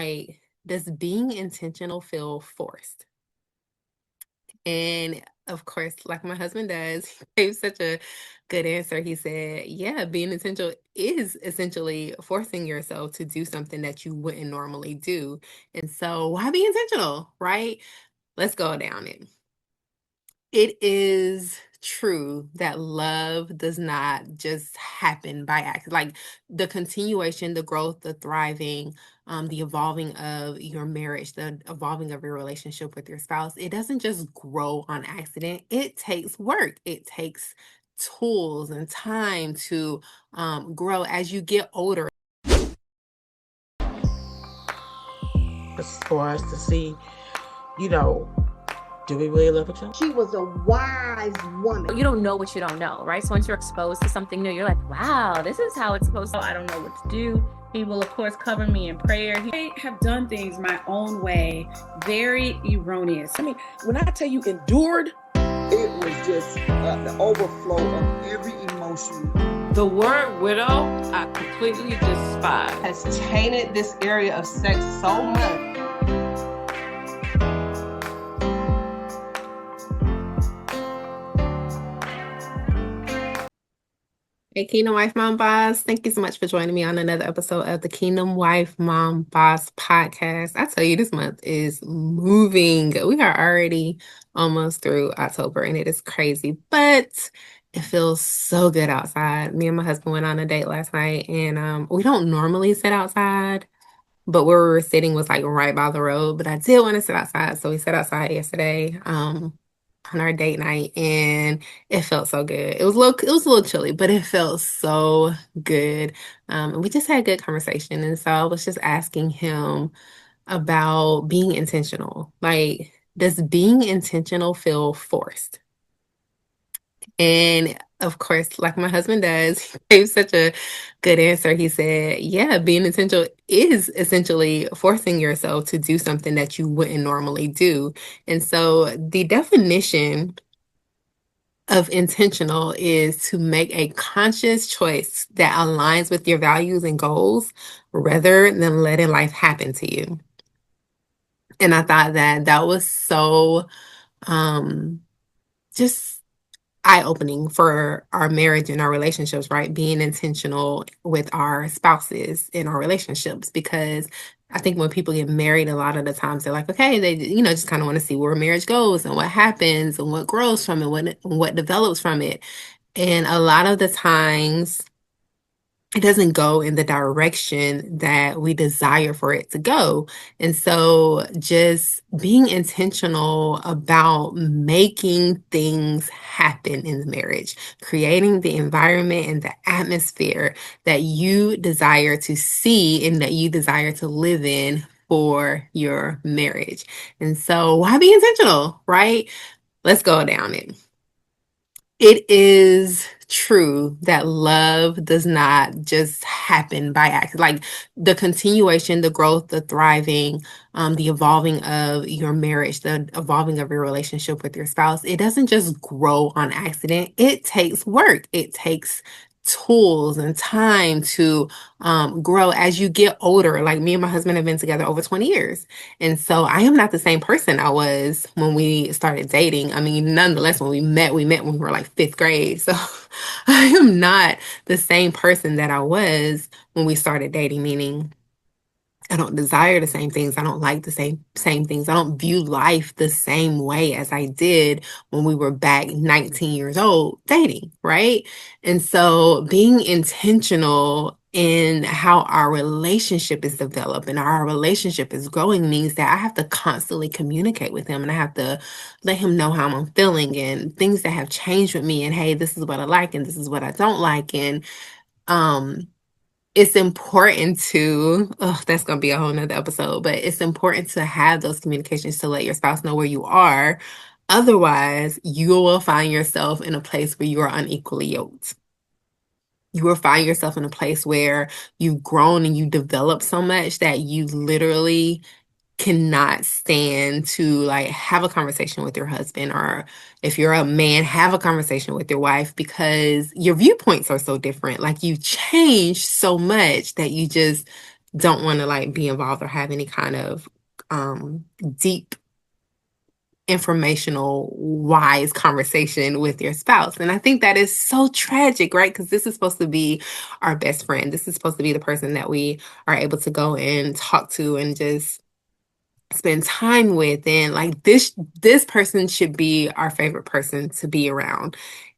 Like, does being intentional feel forced? And of course, like my husband does, he gave such a good answer. He said, yeah, being intentional is essentially forcing yourself to do something that you wouldn't normally do. And so, why be intentional, right? Let's go down it. It is true that love does not just happen by accident. Like the continuation, the growth, the thriving, the evolving of your marriage, the evolving of your relationship with your spouse, it doesn't just grow on accident. It takes work. It takes tools and time to grow as you get older. For us to see, you know, do we really love each other? She was a wise woman. You don't know what you don't know, right? So once you're exposed to something new, you're like, wow, this is how it's supposed to. I don't know what to do. He will, of course, cover me in prayer. I have done things my own way, very erroneous. I mean, when I tell you endured, it was just the overflow of every emotion. The word widow, I completely despise. Has tainted this area of sex so much. Hey, Kingdom Wife Mom Boss. Thank you so much for joining me on another episode of the Kingdom Wife Mom Boss podcast. I tell you, this month is moving. We are already almost through October, and it is crazy, but it feels so good outside. Me and my husband went on a date last night, and we don't normally sit outside, but where we were sitting was like right by the road. But I did want to sit outside, so we sat outside yesterday. On our date night, and it felt so good. It was a little chilly, but it felt so good. And we just had a good conversation. And so I was just asking him about being intentional. Like, does being intentional feel forced? And of course, like my husband does, he gave such a good answer. He said, yeah, being intentional is essentially forcing yourself to do something that you wouldn't normally do. And so the definition of intentional is to make a conscious choice that aligns with your values and goals rather than letting life happen to you. And I thought that that was so um just eye-opening for our marriage and our relationships, right? Being intentional with our spouses in our relationships, because I think when people get married, a lot of the times they're like, okay, they just kind of want to see where marriage goes and what happens and what grows from it, what develops from it. And a lot of the times it doesn't go in the direction that we desire for it to go. And so just being intentional about making things happen in the marriage, creating the environment and the atmosphere that you desire to see and that you desire to live in for your marriage. And so why be intentional, right? Let's go down it. It is true that love does not just happen by accident. Like the continuation, the growth, the thriving, the evolving of your marriage, the evolving of your relationship with your spouse, it doesn't just grow on accident. It takes work. It takes tools and time to grow as you get older. Like me and my husband have been together over 20 years. And so I am not the same person I was when we started dating. I mean, nonetheless, when we met when we were like fifth grade. So I am not the same person that I was when we started dating, meaning I don't desire the same things. I don't like the same things. I don't view life the same way as I did when we were back 19 years old dating, right? And so being intentional in how our relationship is developed and our relationship is growing means that I have to constantly communicate with him and I have to let him know how I'm feeling and things that have changed with me and hey, this is what I like and this is what I don't like. And um it's important to, oh, that's going to be a whole nother episode, but it's important to have those communications to let your spouse know where you are. Otherwise, you will find yourself in a place where you are unequally yoked. You will find yourself in a place where you've grown and you develop so much that you literally cannot stand to like have a conversation with your husband, or if you're a man, have a conversation with your wife because your viewpoints are so different. Like you change so much that don't want to like be involved or have any kind of deep informational wise conversation with your spouse. And I think that is so tragic, right? Because this is supposed to be our best friend. This is supposed to be the person that we are able to go and talk to and just spend time with. And like this person should be our favorite person to be around.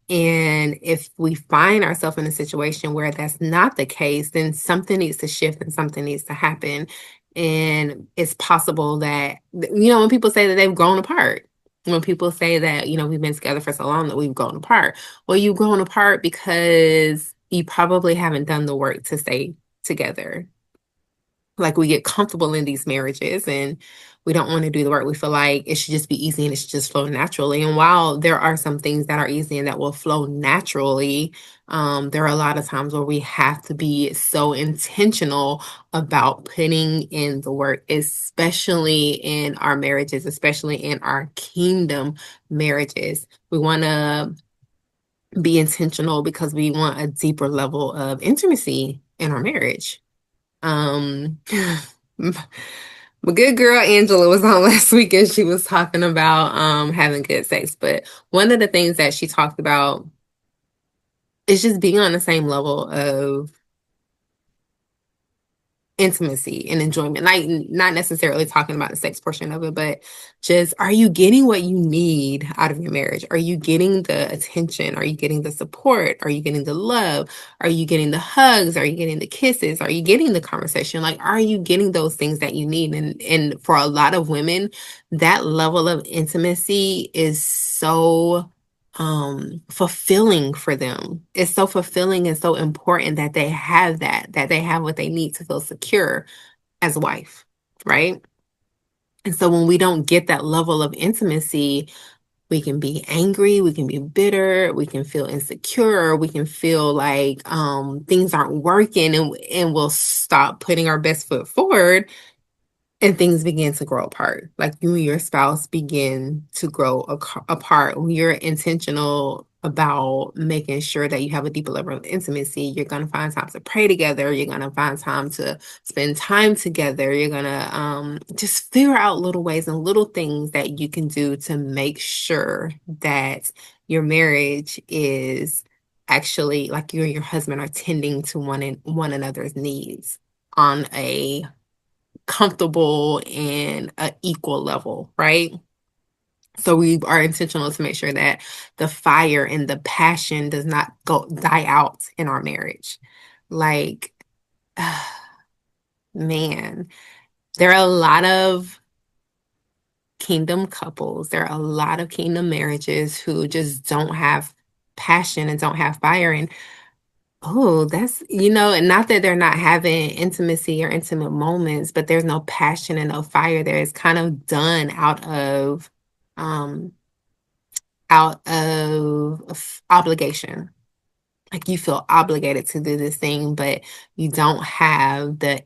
And if we find ourselves in a situation where that's not the case, then something needs to shift and something needs to happen. And it's possible that, when people say that they've grown apart, when people say that, we've been together for so long that we've grown apart, well, you've grown apart because you probably haven't done the work to stay together. Like we get comfortable in these marriages and we don't want to do the work. We feel like it should just be easy and it should just flow naturally. And while there are some things that are easy and that will flow naturally, there are a lot of times where we have to be so intentional about putting in the work, especially in our marriages, especially in our kingdom marriages. We want to be intentional because we want a deeper level of intimacy in our marriage. My good girl Angela was on last week and she was talking about having good sex. But one of the things that she talked about is just being on the same level of intimacy and enjoyment. Like not necessarily talking about the sex portion of it, but just, are you getting what you need out of your marriage? Are you getting the attention? Are you getting the support? Are you getting the love? Are you getting the hugs? Are you getting the kisses? Are you getting the conversation? Like, are you getting those things that you need? And for a lot of women, that level of intimacy is so fulfilling for them. It's so fulfilling and so important that they have that they have what they need to feel secure as a wife, right? And so when we don't get that level of intimacy, we can be angry, we can be bitter, we can feel insecure, we can feel like things aren't working, and we'll stop putting our best foot forward and things begin to grow apart. Like you and your spouse begin to grow apart. When you're intentional about making sure that you have a deeper level of intimacy, you're going to find time to pray together. You're going to find time to spend time together. You're going to just figure out little ways and little things that you can do to make sure that your marriage is actually like you and your husband are tending to one another's needs on a comfortable and an equal level, right? So we are intentional to make sure that the fire and the passion does not die out in our marriage. Like, man, there are a lot of kingdom couples, there are a lot of kingdom marriages who just don't have passion and don't have fire. And oh, that's, and not that they're not having intimacy or intimate moments, but there's no passion and no fire there. It's kind of done um, out of obligation. Like you feel obligated to do this thing, but you don't have the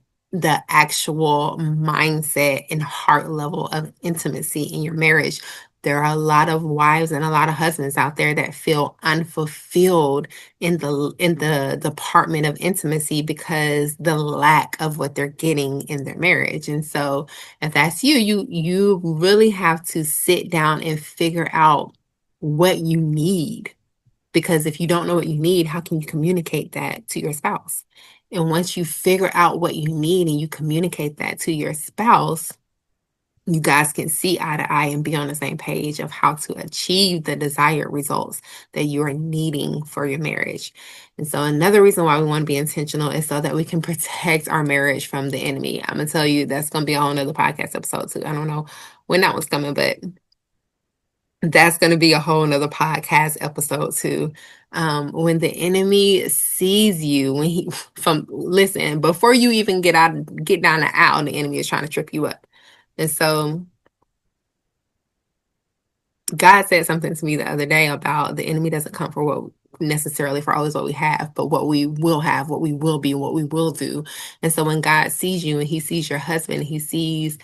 actual mindset and heart level of intimacy in your marriage. There are a lot of wives and a lot of husbands out there that feel unfulfilled in the department of intimacy because the lack of what they're getting in their marriage. And so if that's you really have to sit down and figure out what you need, because if you don't know what you need, how can you communicate that to your spouse? And once you figure out what you need and you communicate that to your spouse, you guys can see eye to eye and be on the same page of how to achieve the desired results that you are needing for your marriage. And so another reason why we want to be intentional is so that we can protect our marriage from the enemy. I'm going to tell you that's going to be a whole nother podcast episode too. I don't know when that was coming, but that's going to be a whole nother podcast episode too. When the enemy sees you, listen, before you even get down the aisle, the enemy is trying to trip you up. And so God said something to me the other day about the enemy doesn't come for what necessarily for always what we have, but what we will have, what we will be, what we will do. And so when God sees you and he sees your husband, he sees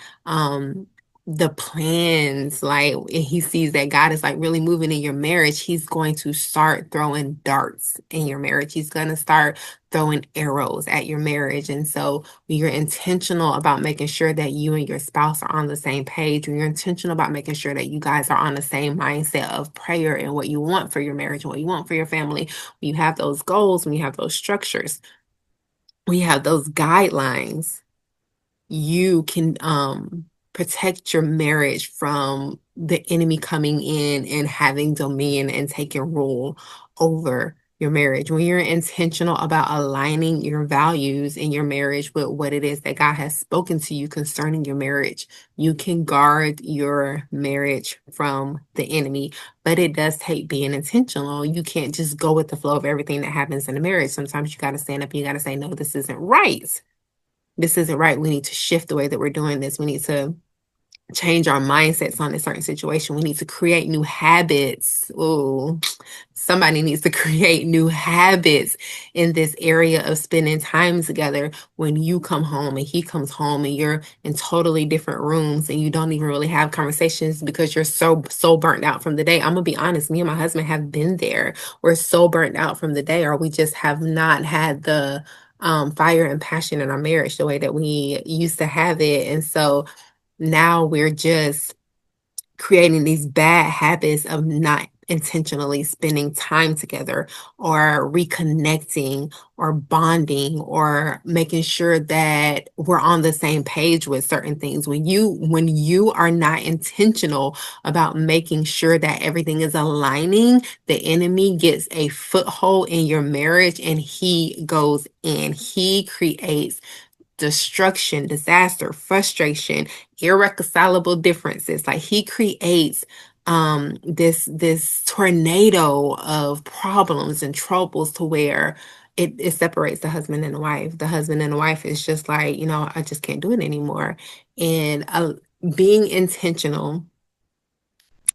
the plans, like, and he sees that God is like really moving in your marriage, he's going to start throwing darts in your marriage. He's going to start throwing arrows at your marriage. And so when you're intentional about making sure that you and your spouse are on the same page, when you're intentional about making sure that you guys are on the same mindset of prayer and what you want for your marriage and what you want for your family, when you have those goals, when you have those structures, when you have those guidelines, you can protect your marriage from the enemy coming in and having dominion and taking rule over your marriage. When you're intentional about aligning your values in your marriage with what it is that God has spoken to you concerning your marriage, you can guard your marriage from the enemy. But it does take being intentional. You can't just go with the flow of everything that happens in a marriage. Sometimes you got to stand up and you got to say, no, this isn't right. This isn't right. We need to shift the way that we're doing this. We need to change our mindsets on a certain situation. We need to create new habits. Ooh, somebody needs to create new habits in this area of spending time together. When you come home and he comes home and you're in totally different rooms and you don't even really have conversations because you're so burnt out from the day. I'm gonna be honest, me and my husband have been there. We're so burnt out from the day, or we just have not had the fire and passion in our marriage the way that we used to have it. And so now we're just creating these bad habits of not intentionally spending time together or reconnecting or bonding or making sure that we're on the same page with certain things. When you are not intentional about making sure that everything is aligning, the enemy gets a foothold in your marriage and he goes in. He creates destruction, disaster, frustration, irreconcilable differences. Like he creates this tornado of problems and troubles to where it separates the husband and the wife. The husband and the wife is just like, I just can't do it anymore. And being intentional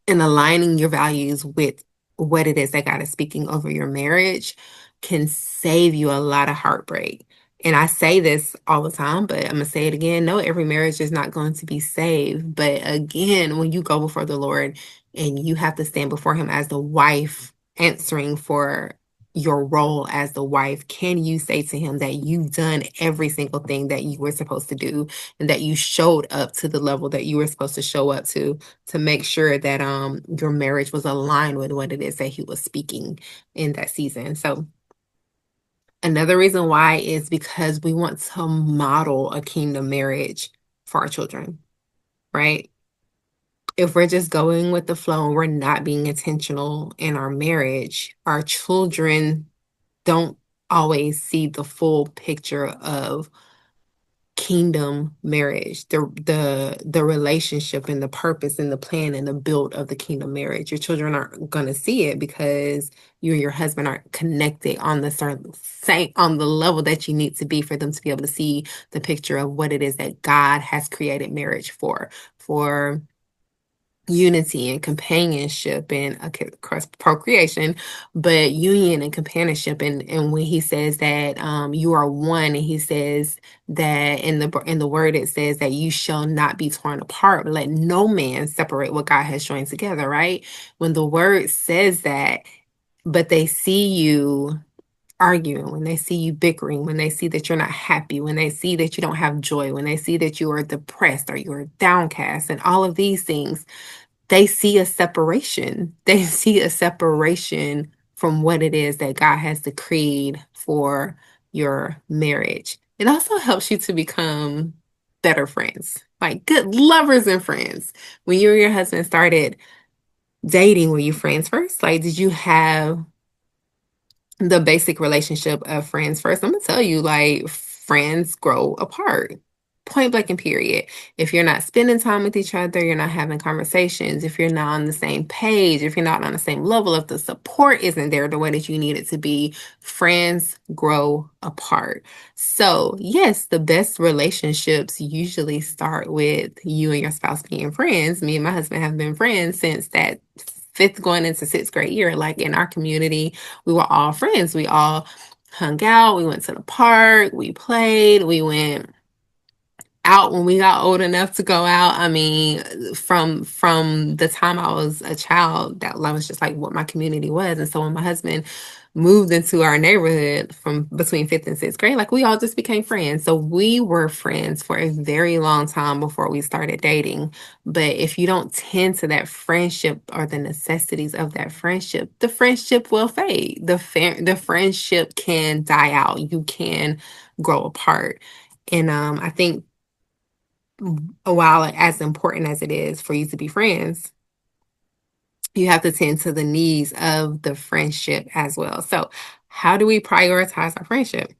and aligning your values with what it is that God is speaking over your marriage can save you a lot of heartbreak. And I say this all the time, but I'm going to say it again. No, every marriage is not going to be saved. But again, when you go before the Lord and you have to stand before Him as the wife, answering for your role as the wife, can you say to Him that you've done every single thing that you were supposed to do and that you showed up to the level that you were supposed to show up to make sure that your marriage was aligned with what it is that He was speaking in that season? So another reason why is because we want to model a kingdom marriage for our children, right? If we're just going with the flow and we're not being intentional in our marriage, our children don't always see the full picture of kingdom marriage, the relationship and the purpose and the plan and the build of the kingdom marriage. Your children aren't going to see it because you and your husband aren't connected on the same on the level that you need to be for them to be able to see the picture of what it is that God has created marriage for unity and companionship and of course procreation, but union and companionship. And when he says that you are one, and he says that in the word it says that you shall not be torn apart, but let no man separate what God has joined together, right? When the word says that, but they see you arguing, when they see you bickering, when they see that you're not happy, when they see that you don't have joy, when they see that you are depressed or you're downcast and all of these things, they see a separation. They see a separation from what it is that God has decreed for your marriage. It also helps you to become better friends, like good lovers and friends. When you and your husband started dating, were you friends first? Like, did you have the basic relationship of friends first? I'm gonna tell you, like, friends grow apart. Point blank and period. If you're not spending time with each other, you're not having conversations, if you're not on the same page, if you're not on the same level, if the support isn't there the way that you need it to be, friends grow apart. So, yes, the best relationships usually start with you and your spouse being friends. Me and my husband have been friends since that fifth going into sixth grade year. Like in our community, we were all friends. We all hung out. We went to the park. We played. We went out when we got old enough to go out. I mean, from the time I was a child, that was just like what my community was. And so when my husband moved into our neighborhood from between fifth and sixth grade, like we all just became friends. So we were friends for a very long time before we started dating. But if you don't tend to that friendship or the necessities of that friendship, the friendship will fade. The friendship can die out. You can grow apart. And I think while as important as it is for you to be friends, you have to tend to the needs of the friendship as well. So, how do we prioritize our friendship?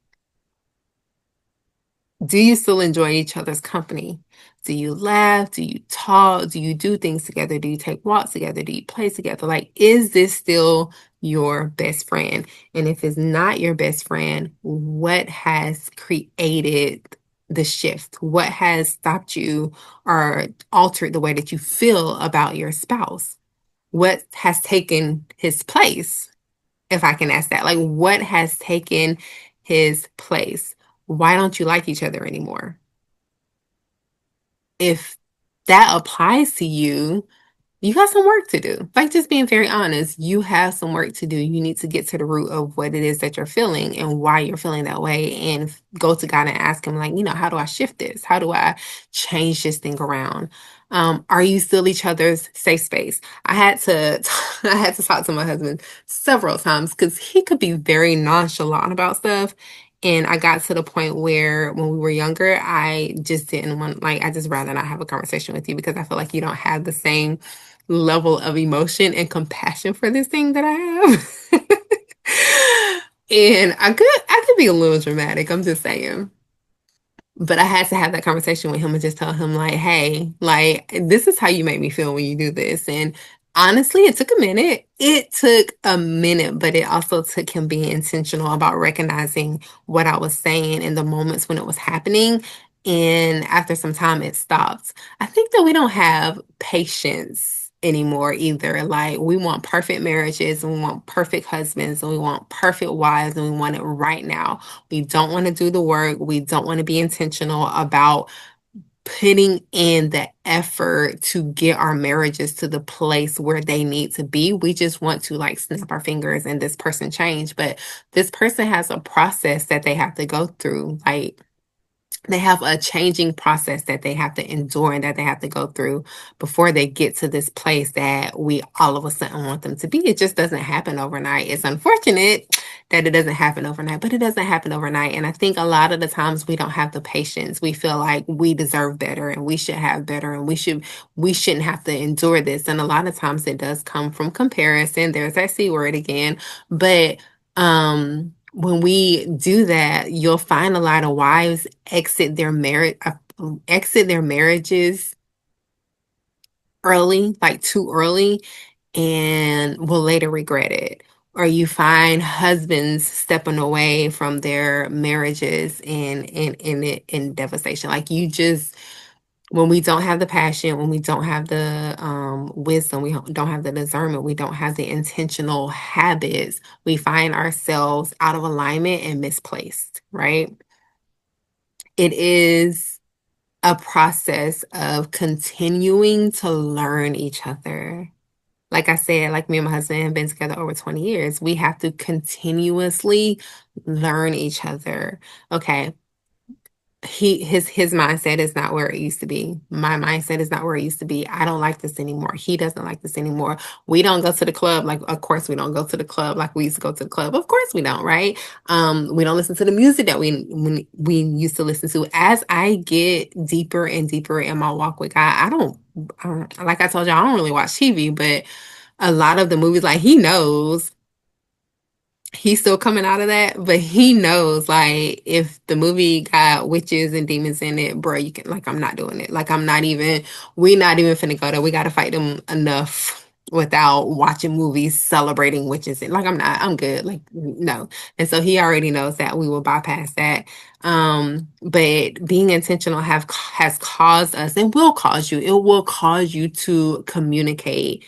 Do you still enjoy each other's company? Do you laugh? Do you talk? Do you do things together? Do you take walks together? Do you play together? Like, is this still your best friend? And if it's not your best friend, what has created the shift? What has stopped you or altered the way that you feel about your spouse? What has taken his place? If I can ask that, like, what has taken his place? Why don't you like each other anymore? If that applies to you, you got some work to do. Like, just being very honest, you have some work to do. You need to get to the root of what it is that you're feeling and why you're feeling that way, and go to God and ask him, like, how do I shift this? How do I change this thing around? Are you still each other's safe space? I had to I had to talk to my husband several times because he could be very nonchalant about stuff. And I got to the point where when we were younger, I just didn't want, like, I just rather not have a conversation with you because I feel like you don't have the same level of emotion and compassion for this thing that I have. And I could be a little dramatic, I'm just saying. But I had to have that conversation with him and just tell him, like, hey, like, this is how you make me feel when you do this. And honestly, it took a minute. It took a minute, but it also took him being intentional about recognizing what I was saying in the moments when it was happening. And after some time, it stopped. I think that we don't have patience anymore either. Like, we want perfect marriages and we want perfect husbands and we want perfect wives and we want it right now. We don't want to do the work. We don't want to be intentional about putting in the effort to get our marriages to the place where they need to be. We just want to, like, snap our fingers and this person change. But this person has a process that they have to go through. Like, they have a changing process that they have to endure and that they have to go through before they get to this place that we all of a sudden want them to be. It just doesn't happen overnight. It's unfortunate that it doesn't happen overnight, but it doesn't happen overnight. And I think a lot of the times we don't have the patience. We feel like we deserve better and we should have better and we shouldn't have to endure this. And a lot of times it does come from comparison. There's that C word again. But when we do that, you'll find a lot of wives exit their marriages early, like too early, and will later regret it. Or you find husbands stepping away from their marriages in devastation. Like, you just, when we don't have the passion, when we don't have the wisdom, we don't have the discernment, we don't have the intentional habits, we find ourselves out of alignment and misplaced, right? It is a process of continuing to learn each other. Like I said, like, me and my husband have been together over 20 years. We have to continuously learn each other. Okay, his mindset is not where it used to be. My mindset is not where it used to be. I don't like this anymore. He doesn't like this anymore. We don't go to the club. Like, of course we don't go to the club like we used to go to the club. Of course we don't, right? We don't listen to the music that we used to listen to. As I get deeper and deeper in my walk with God, like I told you, I don't really watch TV, but a lot of the movies, like, he knows he's still coming out of that, but he knows, like, if the movie got witches and demons in it, bro, you can, like, I'm not doing it. Like, we're not even finna go there. We gotta fight them enough without watching movies celebrating witches. And, like, I'm good. Like, no. And so he already knows that we will bypass that. But being intentional has caused us, and will cause you, it will cause you to communicate,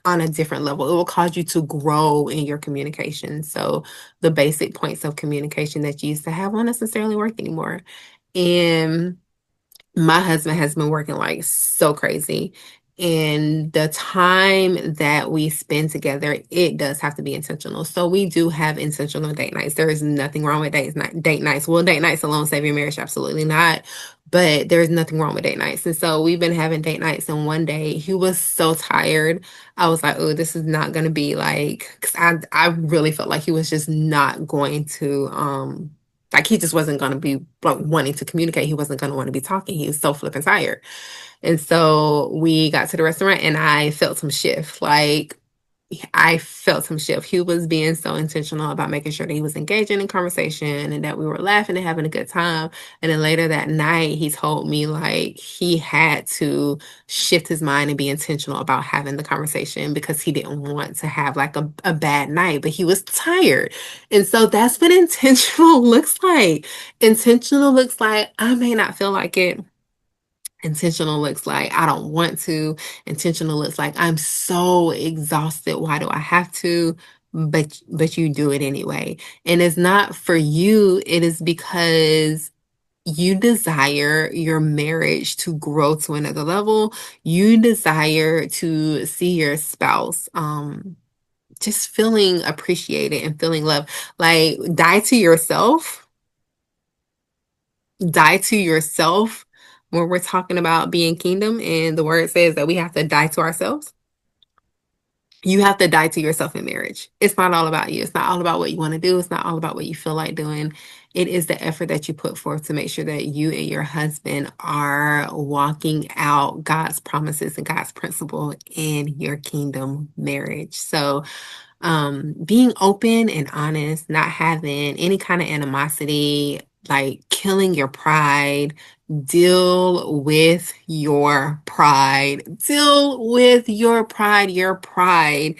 on a different level. It will cause you to grow in your communication. So the basic points of communication that you used to have won't necessarily work anymore. And my husband has been working like so crazy. And the time that we spend together, it does have to be intentional. So we do have intentional date nights. There is nothing wrong with date nights. Will date nights alone save your marriage? Absolutely not. But there's nothing wrong with date nights. And so we've been having date nights. And one day he was so tired. I was like, oh, this is not going to be like, because I really felt like he was just not going to, like he just wasn't going to be like wanting to communicate. He wasn't going to want to be talking. He was so flipping tired. And so we got to the restaurant and I felt some shift. Like I felt some shift. He was being so intentional about making sure that he was engaging in conversation and that we were laughing and having a good time. And then later that night, he told me like he had to shift his mind and be intentional about having the conversation because he didn't want to have like a bad night, but he was tired. And so that's what intentional looks like. Intentional looks like I may not feel like it. Intentional looks like I don't want to. Intentional looks like I'm so exhausted. Why do I have to? But you do it anyway. And it's not for you. It is because you desire your marriage to grow to another level. You desire to see your spouse just feeling appreciated and feeling loved. Like die to yourself when we're talking about being kingdom and the word says that we have to die to ourselves. You have to die to yourself in marriage. It's not all about you. It's not all about what you want to do. It's not all about what you feel like doing. It is the effort that you put forth to make sure that you and your husband are walking out God's promises and God's principle in your kingdom marriage. So being open and honest, not having any kind of animosity, like killing your pride, deal with your pride. Deal with your pride. Your pride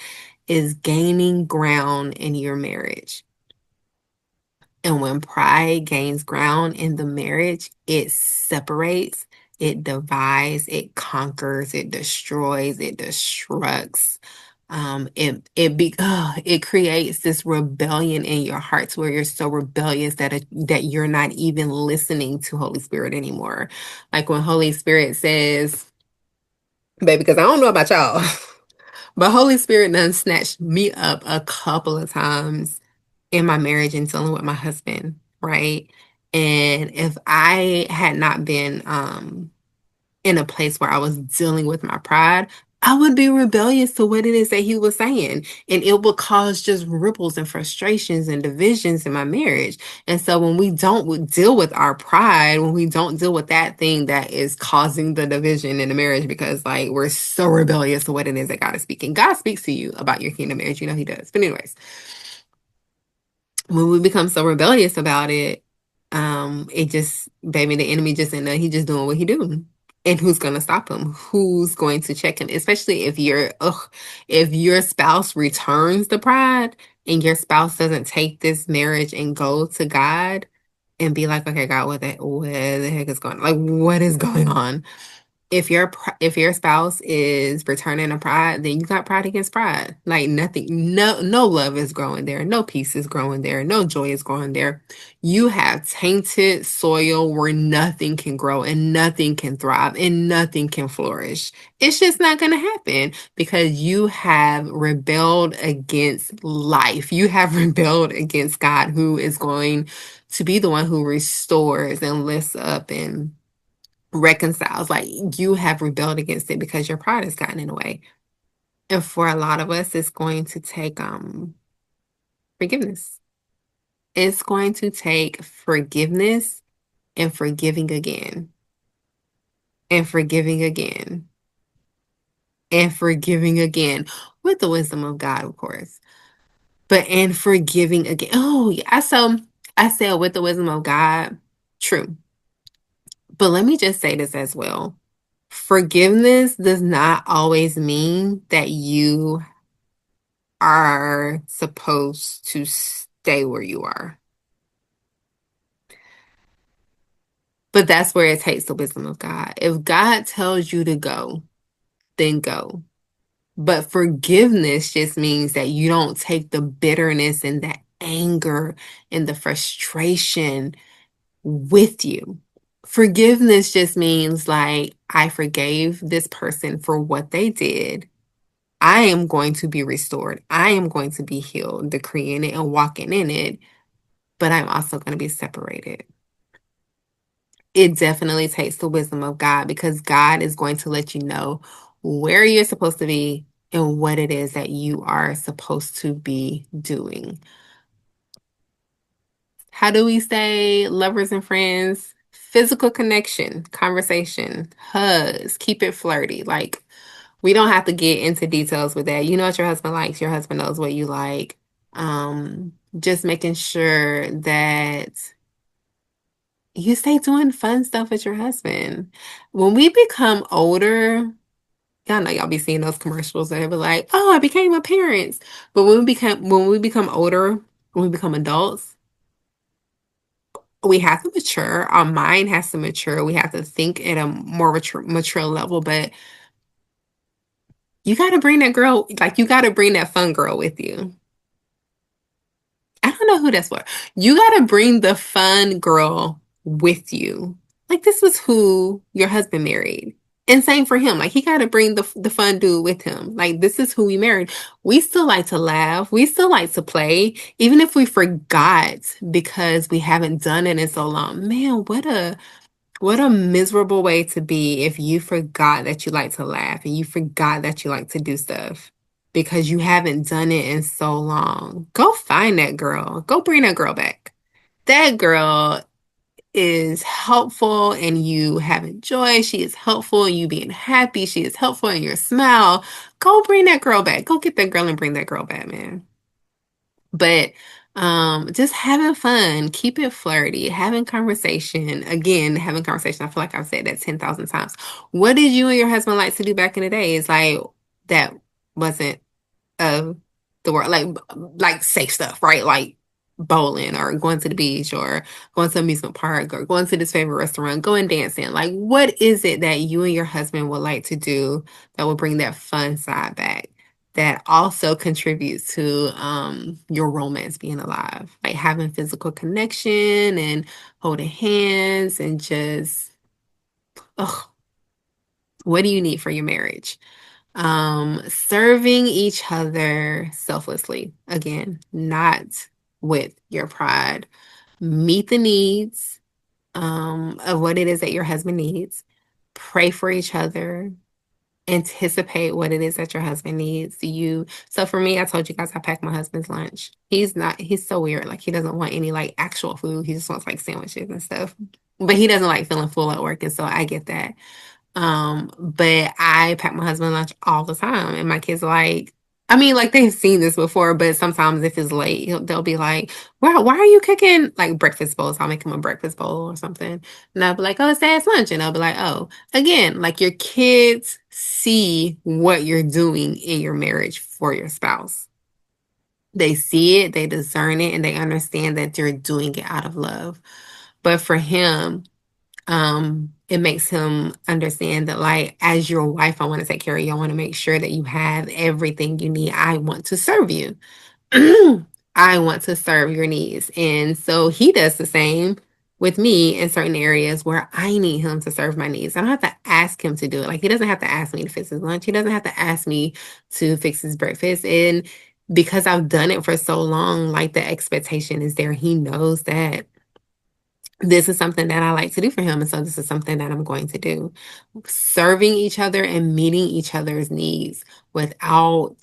is gaining ground in your marriage. And when pride gains ground in the marriage, it separates, it divides, it conquers, it destroys, it destructs. It creates this rebellion in your hearts where you're so rebellious that you're not even listening to Holy Spirit anymore. Like when Holy Spirit says, baby, because I don't know about y'all, but Holy Spirit done snatched me up a couple of times in my marriage and dealing with my husband, right? And if I had not been in a place where I was dealing with my pride, I would be rebellious to what it is that he was saying. And it would cause just ripples and frustrations and divisions in my marriage. And so when we don't deal with our pride, when we don't deal with that thing that is causing the division in the marriage, because like we're so rebellious to what it is that God is speaking. God speaks to you about your kingdom marriage. You know he does. But anyways, when we become so rebellious about it, it just, baby, the enemy just in there, he just doing what he do. And who's gonna stop him? Who's going to check him? Especially if your spouse returns the pride and your spouse doesn't take this marriage and go to God and be like, okay, God, what the heck is going on? Like, what is going on? If your spouse is returning a pride, then you got pride against pride. Like nothing, no love is growing there, no peace is growing there, no joy is growing there. You have tainted soil where nothing can grow and nothing can thrive and nothing can flourish. It's just not going to happen because you have rebelled against life. You have rebelled against God, who is going to be the one who restores and lifts up and reconciles. Like you have rebelled against it because your pride has gotten in the way. And for a lot of us, it's going to take forgiveness. It's going to take forgiveness and forgiving again. And forgiving again. And forgiving again. With the wisdom of God, of course. But and forgiving again. Oh yeah. So I said with the wisdom of God, true. But let me just say this as well. Forgiveness does not always mean that you are supposed to stay where you are. But that's where it takes the wisdom of God. If God tells you to go, then go. But forgiveness just means that you don't take the bitterness and the anger and the frustration with you. Forgiveness just means like, I forgave this person for what they did. I am going to be restored. I am going to be healed, decreeing it and walking in it, but I'm also going to be separated. It definitely takes the wisdom of God, because God is going to let you know where you're supposed to be and what it is that you are supposed to be doing. How do we say lovers and friends? Physical connection, conversation, hugs, keep it flirty. Like, we don't have to get into details with that. You know what your husband likes, your husband knows what you like. Just making sure that you stay doing fun stuff with your husband. When we become older, y'all know y'all be seeing those commercials that be like, "Oh, I became a parent." But when we become older, when we become adults, we have to mature. Our mind has to mature. We have to think at a more mature level. But you got to bring that girl, like you got to bring that fun girl with you. I don't know who that's for. You got to bring the fun girl with you. Like, this was who your husband married. And same for him. Like, he got to bring the fun dude with him. Like, this is who we married. We still like to laugh. We still like to play, even if we forgot because we haven't done it in so long. Man, what a miserable way to be if you forgot that you like to laugh and you forgot that you like to do stuff because you haven't done it in so long. Go find that girl. Go bring that girl back. That girl is helpful and you having joy. She is helpful and you being happy. She is helpful in your smile. Go bring that girl back. Go get that girl and bring that girl back, man. But just having fun, keep it flirty, having conversation. Again, having conversation. I feel like I've said that 10,000 times. What did you and your husband like to do back in the day? It's like that wasn't of the world, like safe stuff, right? Like bowling or going to the beach or going to amusement park or going to this favorite restaurant, going dancing. Like, what is it that you and your husband would like to do that will bring that fun side back? That also contributes to your romance being alive, like having physical connection and holding hands and just, ugh, what do you need for your marriage? Serving each other selflessly. Again, not with your pride. Meet the needs of what it is that your husband needs. Pray for each other. Anticipate what it is that your husband needs. So for me, I told you guys I packed my husband's lunch. He's so weird. Like, he doesn't want any like actual food. He just wants like sandwiches and stuff. But he doesn't like feeling full at work, and so I get that. But I pack my husband lunch all the time, and my kids are like, I mean, like, they've seen this before, but sometimes if it's late, they'll be like, why are you cooking like breakfast bowls? I'll make him a breakfast bowl or something. And I'll be like, oh, it's Dad's lunch. And I'll be like, oh, again, like, your kids see what you're doing in your marriage for your spouse. They see it, they discern it, and they understand that you're doing it out of love. But for him, it makes him understand that, like, as your wife, I want to take care of you. I want to make sure that you have everything you need. I want to serve you. I want to serve your needs. And so he does the same with me in certain areas where I need him to serve my needs. I don't have to ask him to do it. Like, he doesn't have to ask me to fix his lunch. He doesn't have to ask me to fix his breakfast. And because I've done it for so long, like, the expectation is there. He knows that this is something that I like to do for him. And so this is something that I'm going to do. Serving each other and meeting each other's needs without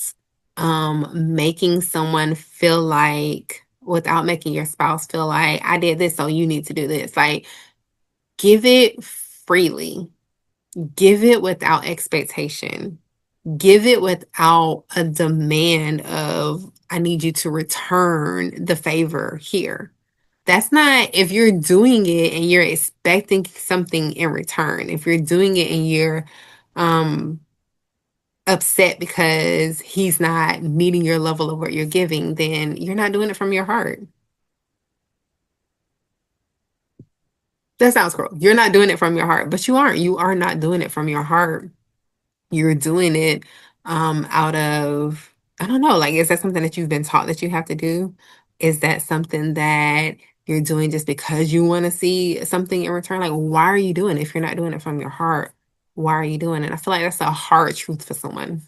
making someone feel like, without making your spouse feel like, I did this, so you need to do this. Like, give it freely. Give it without expectation. Give it without a demand of, I need you to return the favor here. That's not, if you're doing it and you're expecting something in return, if you're doing it and you're um upset because he's not meeting your level of what you're giving, then you're not doing it from your heart. That sounds cruel. You're not doing it from your heart, but you aren't. You are not doing it from your heart. You're doing it out of, I don't know, like, is that something that you've been taught that you have to do? Is that something that you're doing just because you want to see something in return. Like, why are you doing it if you're not doing it from your heart? Why are you doing it? I feel like that's a hard truth for someone.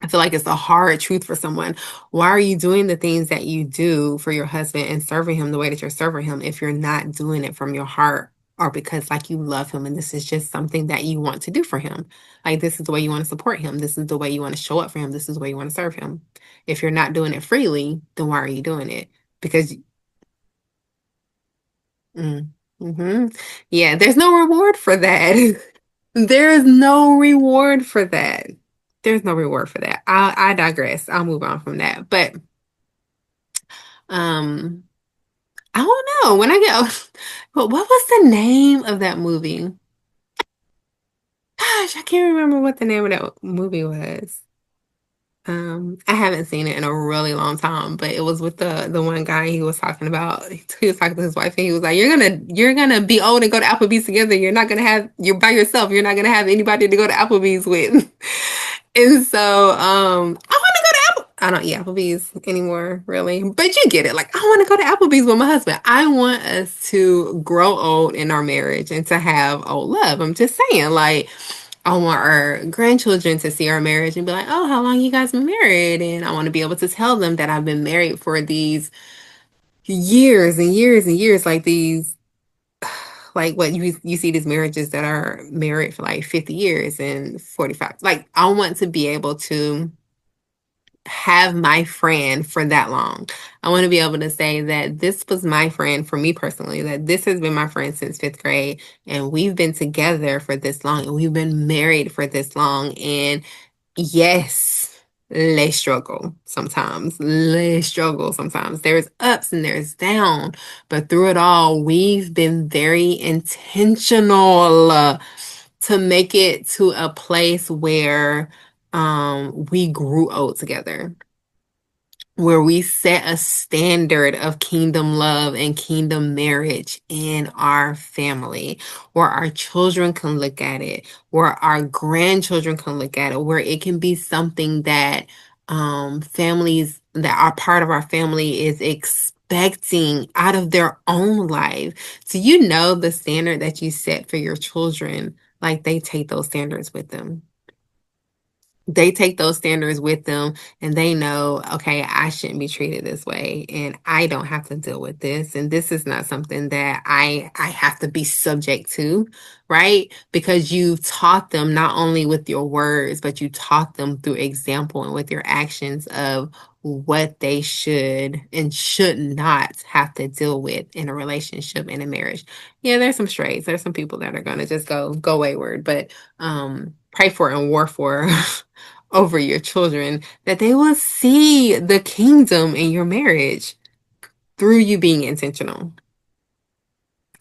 I feel like it's a hard truth for someone. Why are you doing the things that you do for your husband and serving him the way that you're serving him if you're not doing it from your heart or because like you love him and this is just something that you want to do for him? Like this is the way you want to support him. This is the way you want to show up for him. This is the way you want to serve him. If you're not doing it freely, then why are you doing it? Because mm, hmm yeah, there's no reward for that. There is no reward for that. There's no reward for that. I digress. I'll move on from that. But um, I don't know. When I get, but what was the name of that movie? Gosh, I can't remember what the name of that movie was. I haven't seen it in a really long time, but it was with the one guy he was talking about. He was talking to his wife, and he was like, "You're gonna be old and go to Applebee's together. You're by yourself. You're not gonna have anybody to go to Applebee's with." And so, I want to go to Apple. I don't eat Applebee's anymore, really, but you get it. Like, I want to go to Applebee's with my husband. I want us to grow old in our marriage and to have old love. I'm just saying, like. I want our grandchildren to see our marriage and be like, oh, how long you guys been married? And I want to be able to tell them that I've been married for these years and years and years, like these, like what you see these marriages that are married for like 50 years and 45. Like, I want to be able to have my friend for that long. I want to be able to say that this was my friend for me personally, that this has been my friend since fifth grade, and we've been together for this long, and we've been married for this long. And yes, they struggle sometimes. They struggle sometimes. There's ups and there's down, but through it all, we've been very intentional to make it to a place where we grew old together, where we set a standard of kingdom love and kingdom marriage in our family, where our children can look at it, where our grandchildren can look at it, where it can be something that families that are part of our family is expecting out of their own life. Do you know the standard that you set for your children? Like they take those standards with them. They take those standards with them and they know, okay, I shouldn't be treated this way and I don't have to deal with this. And this is not something that I have to be subject to, right? Because you've taught them not only with your words, but you taught them through example and with your actions of what they should and should not have to deal with in a relationship, in a marriage. Yeah, there's some strays. There's some people that are gonna just go wayward, but pray for and war for over your children, that they will see the kingdom in your marriage through you being intentional.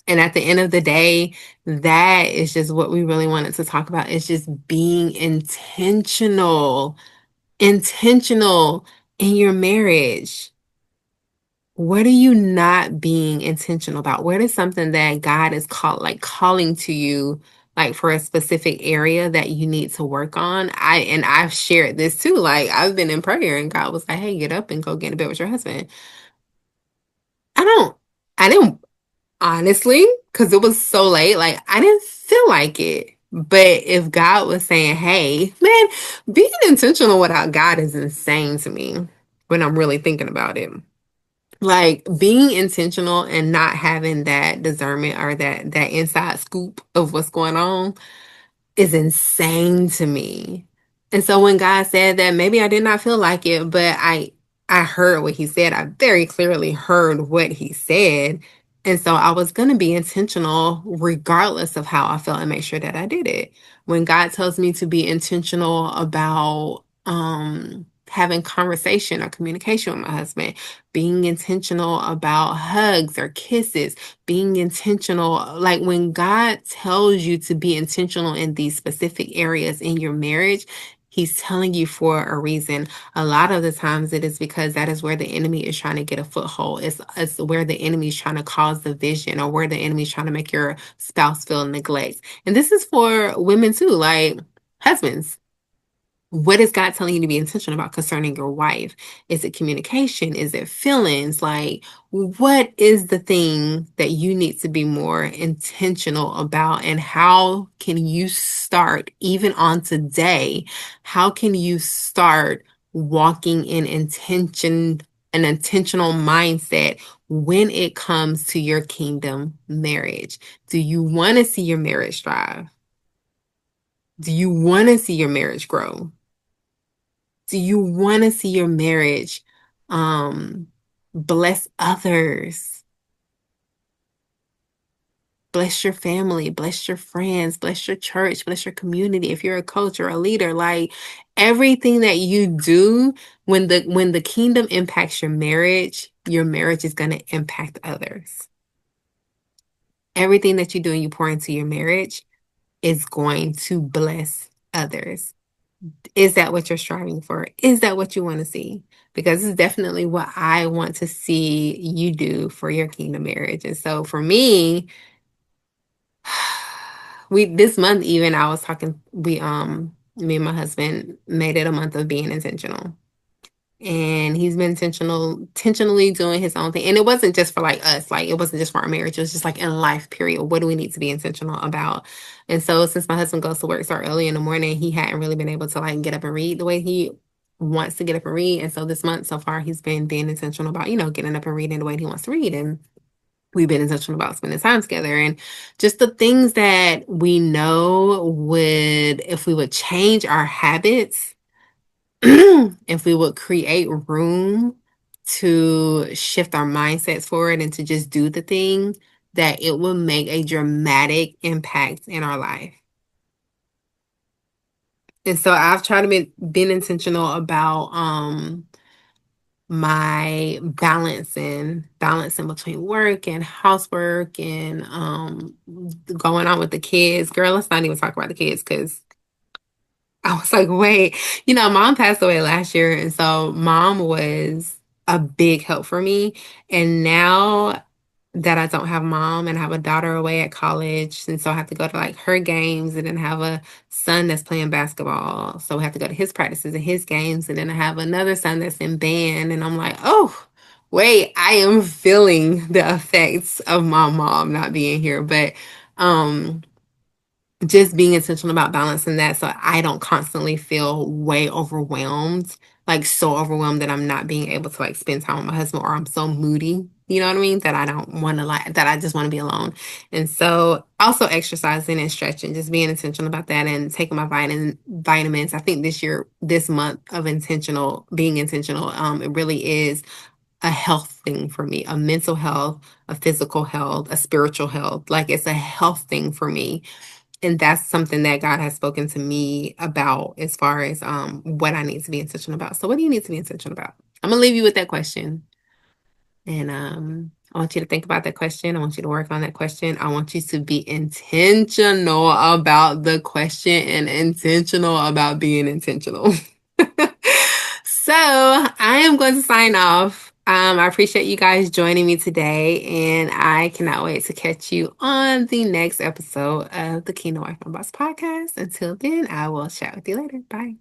And at the end of the day, that is just what we really wanted to talk about. It's just being intentional, intentional in your marriage. What are you not being intentional about? What is something that God is calling to you, like for a specific area that you need to work on? I've shared this too. Like I've been in prayer and God was like, "Hey, get up and go get in bed with your husband." I don't, I didn't honestly, because it was so late. Like I didn't feel like it. But if God was saying, "Hey, man, being intentional without God is insane to me," when I'm really thinking about it. Like being intentional and not having that discernment or that inside scoop of what's going on is insane to me. And so when God said that, maybe I did not feel like it, but I heard what he said. I very clearly heard what he said. And so I was going to be intentional regardless of how I felt and make sure that I did it. When God tells me to be intentional about having conversation or communication with my husband, being intentional about hugs or kisses, being intentional. Like when God tells you to be intentional in these specific areas in your marriage, he's telling you for a reason. A lot of the times it is because that is where the enemy is trying to get a foothold. It's where the enemy is trying to cause division or where the enemy is trying to make your spouse feel neglect. And this is for women too, like husbands. What is God telling you to be intentional about concerning your wife? Is it communication? Is it feelings? Like, what is the thing that you need to be more intentional about? And how can you start, even on today, how can you start walking in intention, an intentional mindset when it comes to your kingdom marriage? Do you want to see your marriage thrive? Do you want to see your marriage grow? Do you want to see your marriage um bless others, bless your family, bless your friends, bless your church, bless your community? If you're a coach or a leader, like everything that you do, when the kingdom impacts your marriage is going to impact others. Everything that you do and you pour into your marriage is going to bless others. Is that what you're striving for? Is that what you want to see? Because it's definitely what I want to see you do for your kingdom marriage. And so for me, we this month even I was talking, me and my husband made it a month of being intentional. And he's been intentionally doing his own thing. And it wasn't just for like us, like it wasn't just for our marriage, it was just like in life, period. What do we need to be intentional about? And so since my husband goes to work so early in the morning, he hadn't really been able to like get up and read the way he wants to get up and read. And so this month so far he's been being intentional about, getting up and reading the way he wants to read. And we've been intentional about spending time together, and just the things that we know would, if we would change our habits, if we would create room to shift our mindsets forward and to just do the thing, that it will make a dramatic impact in our life. And so I've tried to been intentional about my balancing between work and housework and going on with the kids. Girl, let's not even talk about the kids because I was like, wait, mom passed away last year. And so mom was a big help for me. And now that I don't have mom and I have a daughter away at college, and so I have to go to like her games, and then have a son that's playing basketball. So I have to go to his practices and his games. And then I have another son that's in band. And I'm like, oh, wait, I am feeling the effects of my mom not being here. But, just being intentional about balancing that so I don't constantly feel way overwhelmed, like so overwhelmed that I'm not being able to like spend time with my husband, or I'm so moody, you know what I mean? That I don't want to like, that I just want to be alone. And so also exercising and stretching, just being intentional about that and taking my vitamins. I think this month of being intentional, it really is a health thing for me, a mental health, a physical health, a spiritual health. Like it's a health thing for me, and that's something that God has spoken to me about as far as what I need to be intentional about. So what do you need to be intentional about? I'm gonna leave you with that question. And I want you to think about that question. I want you to work on that question. I want you to be intentional about the question and intentional about being intentional. So I am going to sign off. I appreciate you guys joining me today, and I cannot wait to catch you on the next episode of the Kingdom Wife and Boss podcast. Until then, I will chat with you later. Bye.